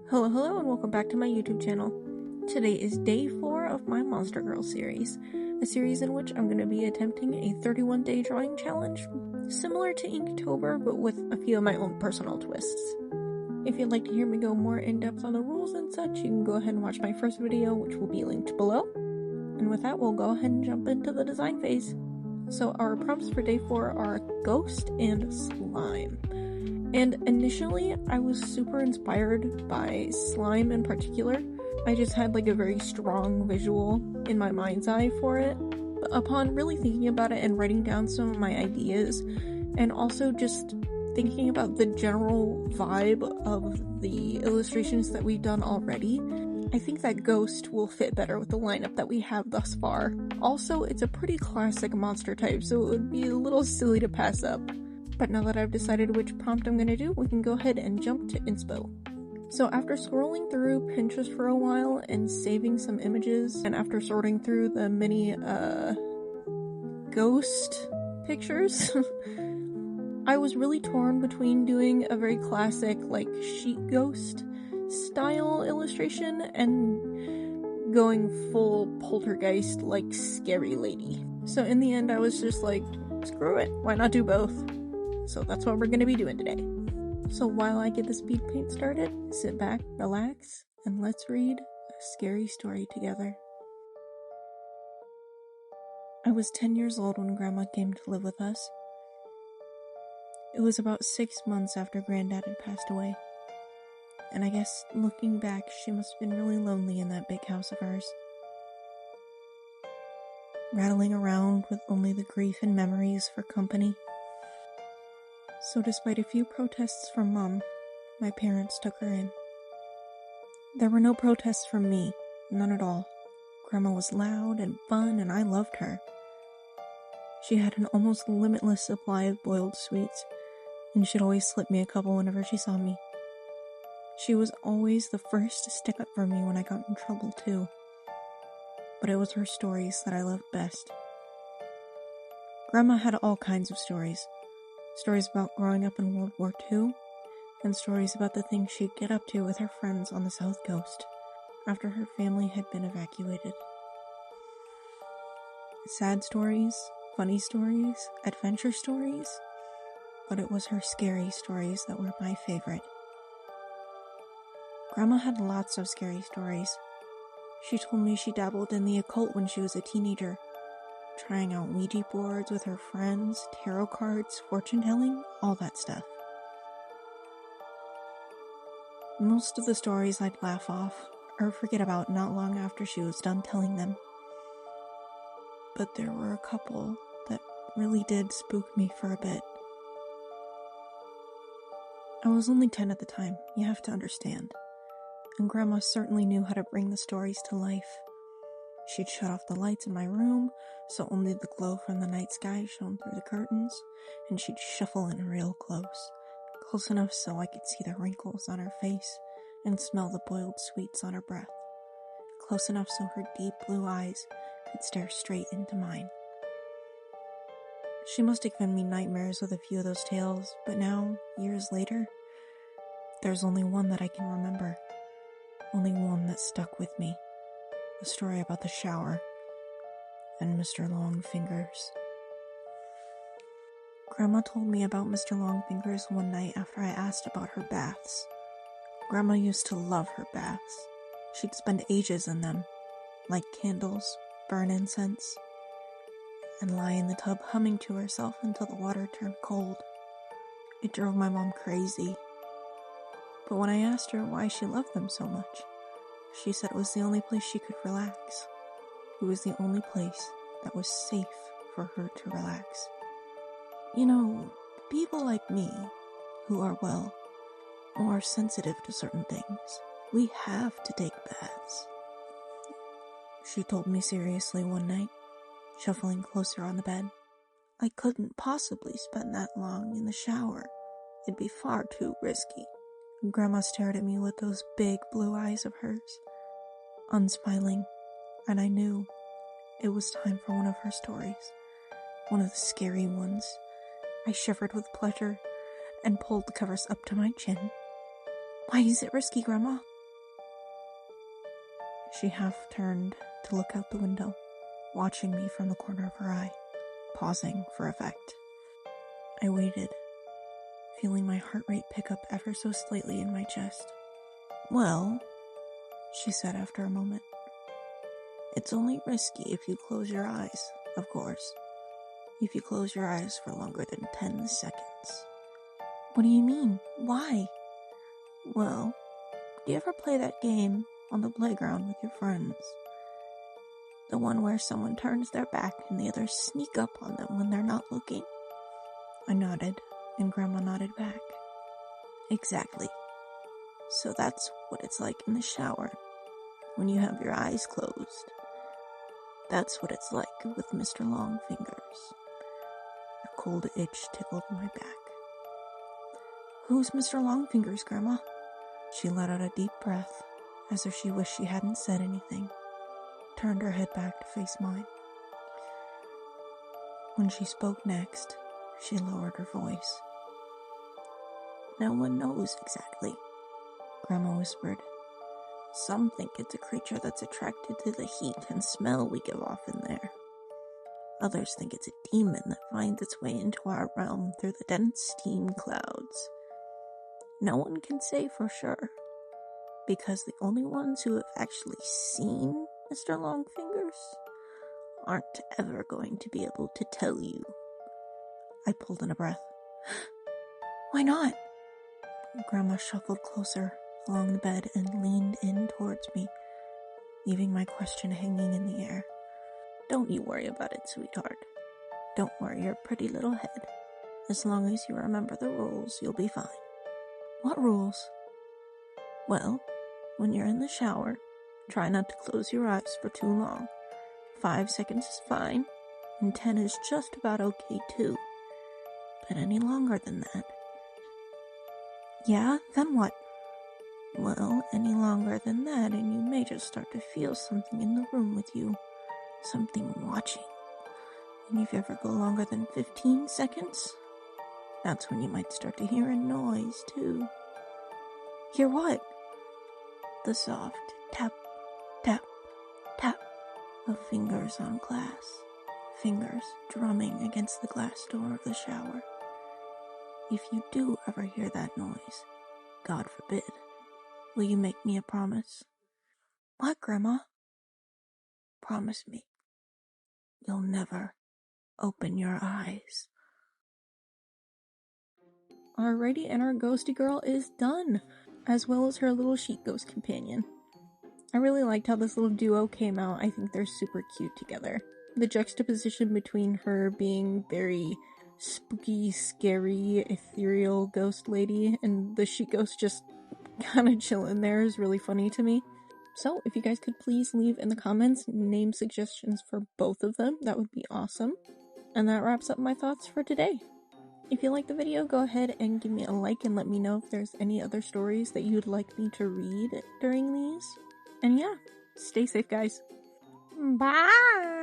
Hello, and welcome back to my YouTube channel. Today is day 4 of my Monster Girl series, a series in which I'm going to be attempting a 31-day drawing challenge, similar to Inktober, but with a few of my own personal twists. If you'd like to hear me go more in-depth on the rules and such, you can go ahead and watch my first video, which will be linked below. And with that, we'll go ahead and jump into the design phase. So our prompts for day 4 are Ghost and Slime. And initially, I was super inspired by slime in particular. I just had like a very strong visual in my mind's eye for it. But upon really thinking about it and writing down some of my ideas, and also just thinking about the general vibe of the illustrations that we've done already, I think that Ghost will fit better with the lineup that we have thus far. Also, it's a pretty classic monster type, so it would be a little silly to pass up. But now that I've decided which prompt I'm gonna do, we can go ahead and jump to inspo. So after scrolling through Pinterest for a while and saving some images, and after sorting through the many ghost pictures, I was really torn between doing a very classic like sheet ghost style illustration and going full poltergeist like scary lady. So in the end I was just like, screw it, why not do both? So that's what we're going to be doing today. So while I get the speed paint started, sit back, relax, and let's read a scary story together. I was 10 years old when Grandma came to live with us. It was about 6 months after Granddad had passed away. And I guess looking back, she must have been really lonely in that big house of hers. Rattling around with only the grief and memories for company. So despite a few protests from Mom, my parents took her in. There were no protests from me, none at all. Grandma was loud and fun, and I loved her. She had an almost limitless supply of boiled sweets, and she'd always slip me a couple whenever she saw me. She was always the first to stick up for me when I got in trouble too. But it was her stories that I loved best. Grandma had all kinds of stories. Stories about growing up in World War II, and stories about the things she'd get up to with her friends on the South Coast after her family had been evacuated. Sad stories, funny stories, adventure stories, but it was her scary stories that were my favorite. Grandma had lots of scary stories. She told me she dabbled in the occult when she was a teenager, trying out Ouija boards with her friends, tarot cards, fortune-telling, all that stuff. Most of the stories I'd laugh off, or forget about not long after she was done telling them. But there were a couple that really did spook me for a bit. I was only 10 at the time, you have to understand. And Grandma certainly knew how to bring the stories to life. She'd shut off the lights in my room, so only the glow from the night sky shone through the curtains, and she'd shuffle in real close enough so I could see the wrinkles on her face and smell the boiled sweets on her breath, close enough so her deep blue eyes could stare straight into mine. She must have given me nightmares with a few of those tales, but now, years later, there's only one that I can remember, only one that stuck with me. A story about the shower and Mr. Longfingers. Grandma told me about Mr. Longfingers one night after I asked about her baths. Grandma used to love her baths. She'd spend ages in them, light candles, burn incense, and lie in the tub humming to herself until the water turned cold. It drove my mom crazy. But when I asked her why she loved them so much, she said it was the only place she could relax. It was the only place that was safe for her to relax. You know, people like me, who are, well, more sensitive to certain things, we have to take baths. She told me seriously one night, shuffling closer on the bed. I couldn't possibly spend that long in the shower. It'd be far too risky. Grandma stared at me with those big blue eyes of hers, unsmiling, and I knew it was time for one of her stories, one of the scary ones. I shivered with pleasure and pulled the covers up to my chin. Why is it risky, Grandma? She half turned to look out the window, watching me from the corner of her eye, pausing for effect. I waited, feeling my heart rate pick up ever so slightly in my chest. "Well," she said after a moment, "it's only risky if you close your eyes, of course. If you close your eyes for longer than 10 seconds. "What do you mean? Why?" "Well, do you ever play that game on the playground with your friends? The one where someone turns their back and the others sneak up on them when they're not looking?" I nodded, and Grandma nodded back. "Exactly. So that's what it's like in the shower, when you have your eyes closed. That's what it's like with Mr. Longfingers." A cold itch tickled my back. "Who's Mr. Longfingers, Grandma?" She let out a deep breath, as if she wished she hadn't said anything, turned her head back to face mine. When she spoke next, she lowered her voice. "No one knows exactly," Grandma whispered. "Some think it's a creature that's attracted to the heat and smell we give off in there. Others think it's a demon that finds its way into our realm through the dense steam clouds. No one can say for sure, because the only ones who have actually seen Mr. Longfingers aren't ever going to be able to tell you." I pulled in a breath. "Why not?" Grandma shuffled closer along the bed and leaned in towards me, leaving my question hanging in the air. "Don't you worry about it, sweetheart. Don't worry your pretty little head. As long as you remember the rules, you'll be fine." "What rules?" "Well, when you're in the shower, try not to close your eyes for too long. 5 seconds is fine, and 10 is just about okay too. But any longer than that..." "Yeah, then what?" "Well, any longer than that, and you may just start to feel something in the room with you. Something watching. And if you ever go longer than 15 seconds, that's when you might start to hear a noise, too." "Hear what?" "The soft tap, tap, tap of fingers on glass. Fingers drumming against the glass door of the shower. If you do ever hear that noise, God forbid, will you make me a promise?" "What, Grandma?" "Promise me you'll never open your eyes." Alrighty, and our ghosty girl is done, as well as her little sheet ghost companion. I really liked how this little duo came out. I think they're super cute together. The juxtaposition between her being very spooky, scary, ethereal ghost lady and the sheet ghost just kind of chilling there is really funny to me. So if you guys could please leave in the comments name suggestions for both of them, that would be awesome. And that wraps up my thoughts for today. If you liked the video, go ahead and give me a like and let me know if there's any other stories that you'd like me to read during these. And yeah, stay safe, guys. Bye!